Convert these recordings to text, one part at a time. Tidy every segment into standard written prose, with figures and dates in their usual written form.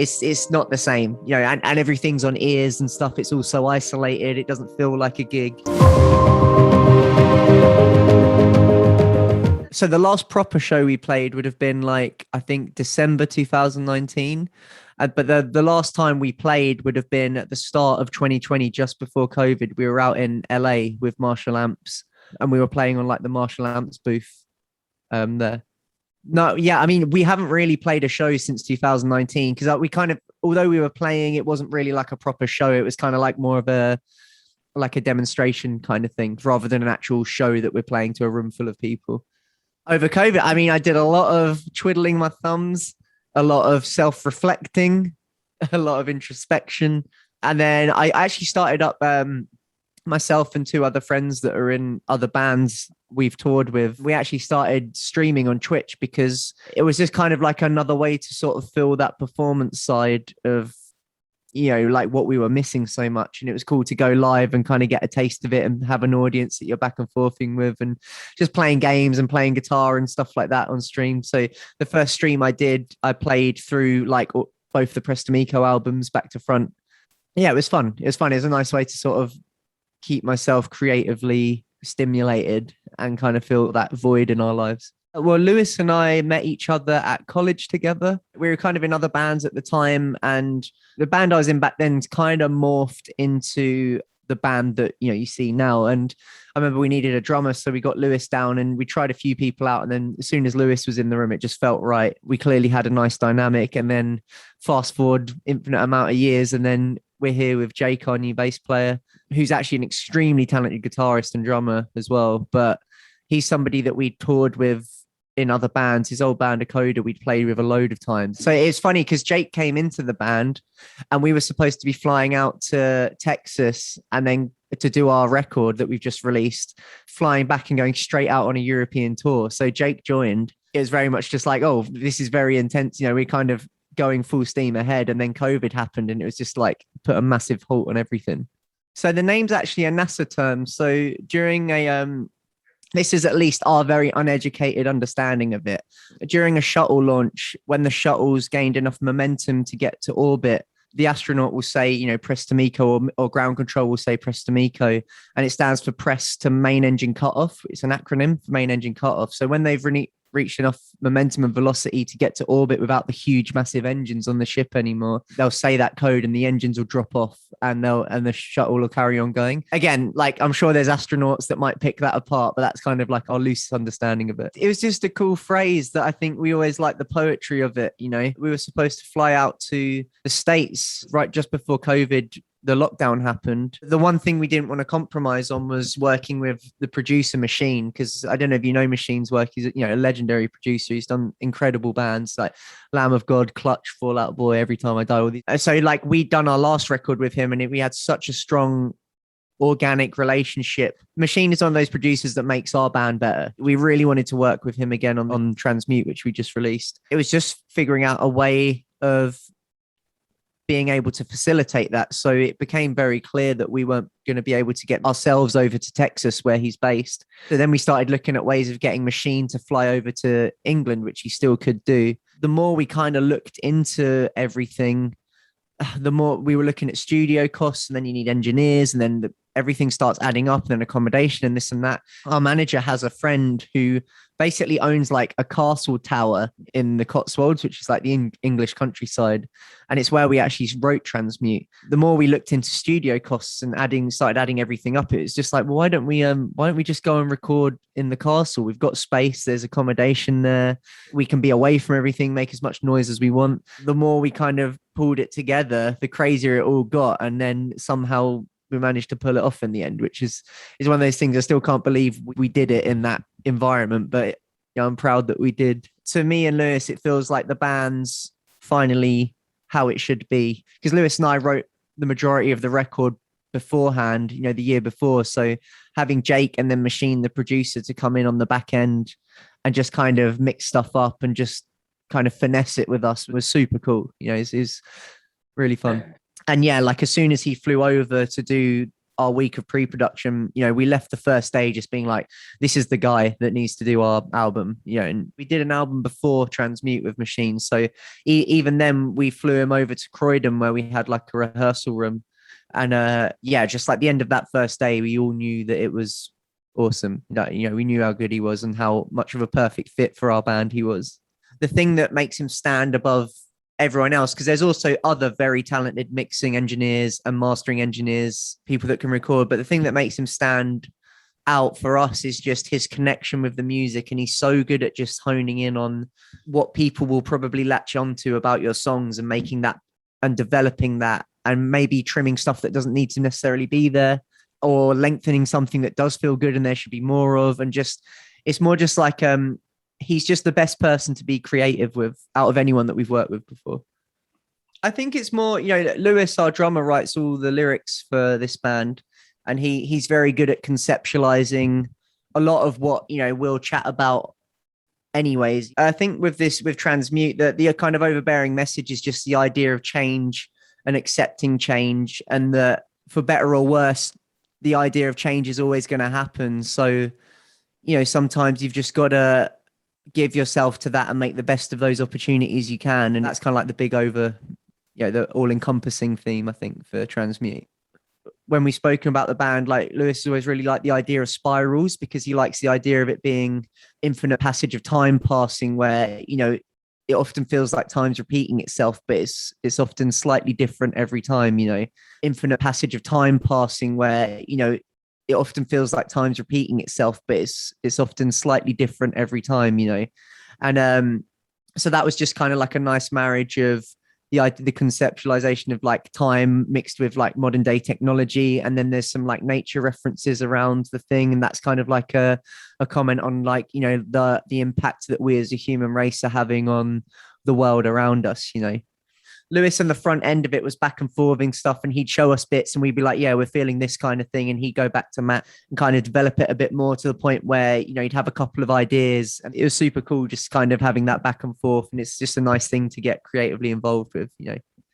it's not the same, and everything's on ears and stuff. It's all so isolated. It doesn't feel like a gig. So the last proper show we played would have been like, I think December 2019. But the last time we played would have been at the start of 2020, just before COVID. We were out in LA with Marshall Amps, and we were playing on like the Marshall Amps booth there. No, yeah, I mean, we haven't really played a show since 2019 because we kind of, although we were playing, it wasn't really like a proper show. It was kind of like more of a demonstration kind of thing rather than an actual show that we're playing to a room full of people. Over COVID, I mean, I did a lot of twiddling my thumbs, a lot of self-reflecting, a lot of introspection. And then I actually started up myself and two other friends that are in other bands we've toured with. We actually started streaming on Twitch because it was just kind of like another way to sort of fill that performance side of, like what we were missing so much. And it was cool to go live and kind of get a taste of it and have an audience that you're back and forthing with and just playing games and playing guitar and stuff like that on stream. So the first stream I did, I played through like both the MECO albums back to front. Yeah, it was fun. It was fun. It was a nice way to sort of keep myself creatively stimulated and kind of fill that void in our lives. Well, Lewis and I met each other at college together. We were kind of in other bands at the time, and the band I was in back then kind of morphed into the band that you see now. And I remember we needed a drummer, so we got Lewis down and we tried a few people out. And then as soon as Lewis was in the room, it just felt right. We clearly had a nice dynamic. And then fast forward infinite amount of years, and then we're here with Jake, our new bass player, who's actually an extremely talented guitarist and drummer as well. But he's somebody that we toured with in other bands. His old band, Acoda, we'd played with a load of times. So it's funny because Jake came into the band and we were supposed to be flying out to Texas and then to do our record that we've just released, flying back and going straight out on a European tour. So Jake joined. It was very much just like, oh, this is very intense. We're kind of going full steam ahead. And then COVID happened and it was just like put a massive halt on everything. So the name's actually a NASA term. So during this is at least our very uneducated understanding of it. During a shuttle launch, when the shuttles gained enough momentum to get to orbit, the astronaut will say, press to MECO, or ground control will say press to MECO, and it stands for press to main engine cutoff. It's an acronym for main engine cutoff. So when they've reached enough momentum and velocity to get to orbit without the huge massive engines on the ship anymore, they'll say that code and the engines will drop off and the shuttle will carry on going. Again, like I'm sure there's astronauts that might pick that apart, but that's kind of like our loose understanding of it. It was just a cool phrase that I think we always liked the poetry of it. We were supposed to fly out to the States right just before COVID, the lockdown happened. The one thing we didn't want to compromise on was working with the producer Machine, because I don't know if you know Machine's work. He's a legendary producer. He's done incredible bands like Lamb of God, Clutch, Fall Out Boy, Every Time I Die. All these. So like we'd done our last record with him and we had such a strong organic relationship. Machine is one of those producers that makes our band better. We really wanted to work with him again on Transmute, which we just released. It was just figuring out a way of being able to facilitate that. So it became very clear that we weren't going to be able to get ourselves over to Texas where he's based. So then we started looking at ways of getting Machine to fly over to England, which he still could do. The more we kind of looked into everything, the more we were looking at studio costs, and then you need engineers, and then everything starts adding up, and then accommodation and this and that. Our manager has a friend who basically owns like a castle tower in the Cotswolds, which is like the English countryside. And it's where we actually wrote Transmute. The more we looked into studio costs and started adding everything up, it's just like, well, why don't we just go and record in the castle? We've got space, there's accommodation there. We can be away from everything, make as much noise as we want. The more we kind of pulled it together, the crazier it all got. And then somehow we managed to pull it off in the end, which is one of those things I still can't believe we did it in that environment, but I'm proud that we did. To me and Lewis, it feels like the band's finally how it should be, because Lewis and I wrote the majority of the record beforehand, the year before. So having Jake and then Machine, the producer, to come in on the back end and just kind of mix stuff up and just kind of finesse it with us was super cool. It's really fun. And yeah, like as soon as he flew over to do our week of pre-production, we left the first day just being like, this is the guy that needs to do our album, and we did an album before Transmute with Machines. So even then we flew him over to Croydon where we had like a rehearsal room. And just like the end of that first day, we all knew that it was awesome. That, we knew how good he was and how much of a perfect fit for our band he was. The thing that makes him stand above everyone else, because there's also other very talented mixing engineers and mastering engineers, people that can record, but the thing that makes him stand out for us is just his connection with the music. And he's so good at just honing in on what people will probably latch onto about your songs and making that and developing that, and maybe trimming stuff that doesn't need to necessarily be there, or lengthening something that does feel good and there should be more of. And just, it's more just like, he's just the best person to be creative with out of anyone that we've worked with before. I think it's more, Lewis, our drummer, writes all the lyrics for this band, and he's very good at conceptualizing a lot of what, we'll chat about anyways. I think with Transmute, that the kind of overbearing message is just the idea of change and accepting change, and that for better or worse, the idea of change is always going to happen. So, sometimes you've just got to give yourself to that and make the best of those opportunities you can. And that's kind of like the big the all-encompassing theme, I think, for Transmute. When we've spoken about the band, like, Lewis has always really liked the idea of spirals, because he likes the idea of it being infinite passage of time passing, where, it often feels like time's repeating itself, but it's often slightly different every time, infinite passage of time passing, where, it often feels like time's repeating itself, but it's often slightly different every time, And so that was just kind of like a nice marriage of the conceptualization of like time mixed with like modern day technology. And then there's some like nature references around the thing. And that's kind of like a comment on like, the impact that we as a human race are having on the world around us, Lewis on the front end of it was back and forthing stuff, and he'd show us bits and we'd be like, yeah, we're feeling this kind of thing. And he'd go back to Matt and kind of develop it a bit more to the point where, he'd have a couple of ideas, and it was super cool just kind of having that back and forth. And it's just a nice thing to get creatively involved with,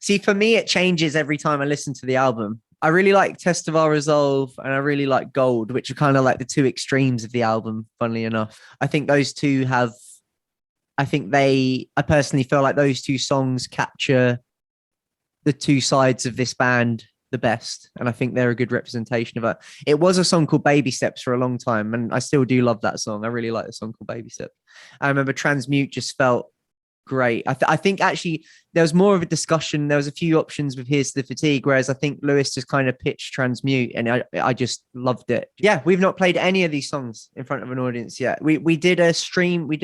See, for me, it changes every time I listen to the album. I really like Test of Our Resolve and I really like Gold, which are kind of like the two extremes of the album, funnily enough. I think those two I personally feel like those two songs capture the two sides of this band the best. And I think they're a good representation of it. It was a song called Baby Steps for a long time, and I still do love that song. I really like the song called Baby Steps. I remember Transmute just felt great. I think actually there was more of a discussion. There was a few options with Here's to the Fatigue, whereas I think Lewis just kind of pitched Transmute, and I just loved it. Yeah, we've not played any of these songs in front of an audience yet. We did a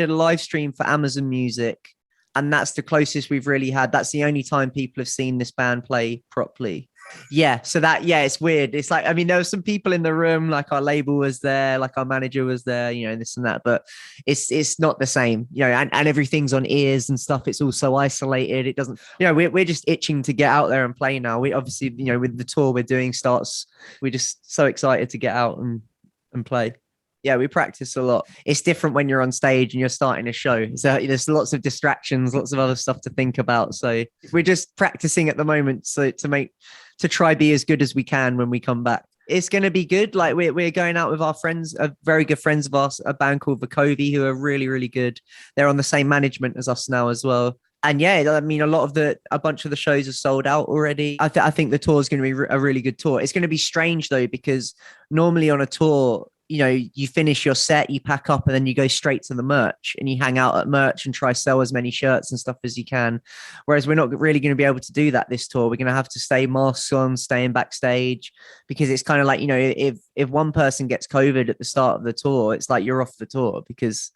live stream for Amazon Music, and that's the closest we've really had. That's the only time people have seen this band play properly. Yeah. So it's weird. It's like, I mean, there were some people in the room, like our label was there, like our manager was there, this and that, but it's not the same, and everything's on ears and stuff. It's all so isolated. It doesn't, we're just itching to get out there and play now. We obviously, with the tour we're doing starts, we're just so excited to get out and play. Yeah, we practice a lot. It's different when you're on stage and you're starting a show. So there's lots of distractions, lots of other stuff to think about. So we're just practicing at the moment, so to try be as good as we can when we come back. It's going to be good. Like we're going out with our friends, very good friends of ours, a band called Vakovi, who are really, really good. They're on the same management as us now as well. And yeah, I mean, a bunch of the shows are sold out already. I think the tour is going to be a really good tour. It's going to be strange though, because normally on a tour, you finish your set, you pack up, and then you go straight to the merch and you hang out at merch and try sell as many shirts and stuff as you can. Whereas we're not really going to be able to do that this tour. We're going to have to stay masks on, staying backstage, because it's kind of like, if one person gets COVID at the start of the tour, it's like you're off the tour, because,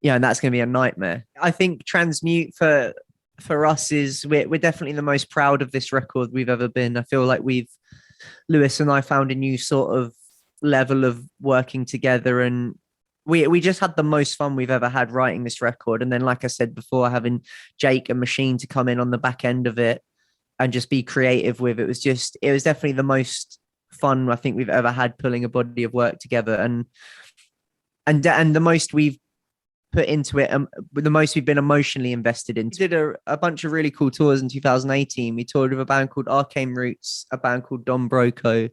and that's going to be a nightmare. I think Transmute for us is, we're definitely the most proud of this record we've ever been. I feel like Lewis and I found a new sort of level of working together, and we just had the most fun we've ever had writing this record. And then, like I said before, having Jake and Machine to come in on the back end of it and just be creative with it was definitely the most fun I think we've ever had, pulling a body of work together, and the most we've put into it, the most we've been emotionally invested in. We did a bunch of really cool tours in 2018. We toured with a band called Arcane Roots, a band called Don Broco,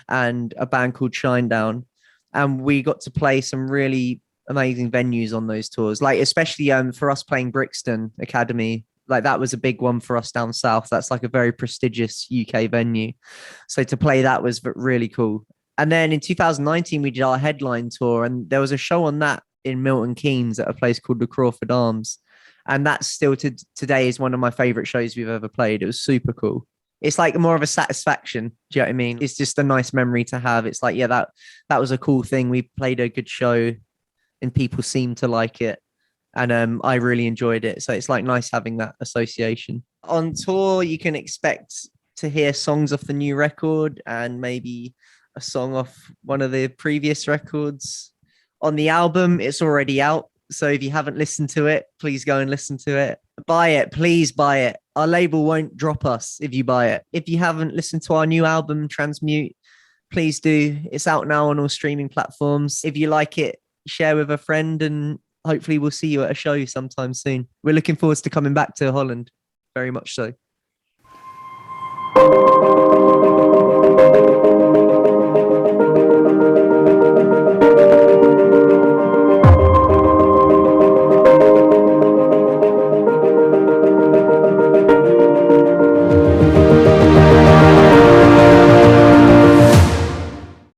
and a band called Shinedown. And we got to play some really amazing venues on those tours, like especially for us playing Brixton Academy. Like that was a big one for us down south. That's like a very prestigious UK venue. So to play that was really cool. And then in 2019, we did our headline tour, and there was a show on that in Milton Keynes at a place called the Crawford Arms. And that's still today is one of my favorite shows we've ever played. It was super cool. It's like more of a satisfaction. Do you know what I mean? It's just a nice memory to have. It's like, yeah, that was a cool thing. We played a good show and people seemed to like it. And I really enjoyed it. So it's like nice having that association. On tour, you can expect to hear songs off the new record and maybe a song off one of the previous records. On the album, it's already out. So if you haven't listened to it, please go and listen to it. Buy it, please buy it. Our label won't drop us if you buy it. If you haven't listened to our new album, Transmute, please do. It's out now on all streaming platforms. If you like it, share with a friend, and hopefully we'll see you at a show sometime soon. We're looking forward to coming back to Holland, very much so.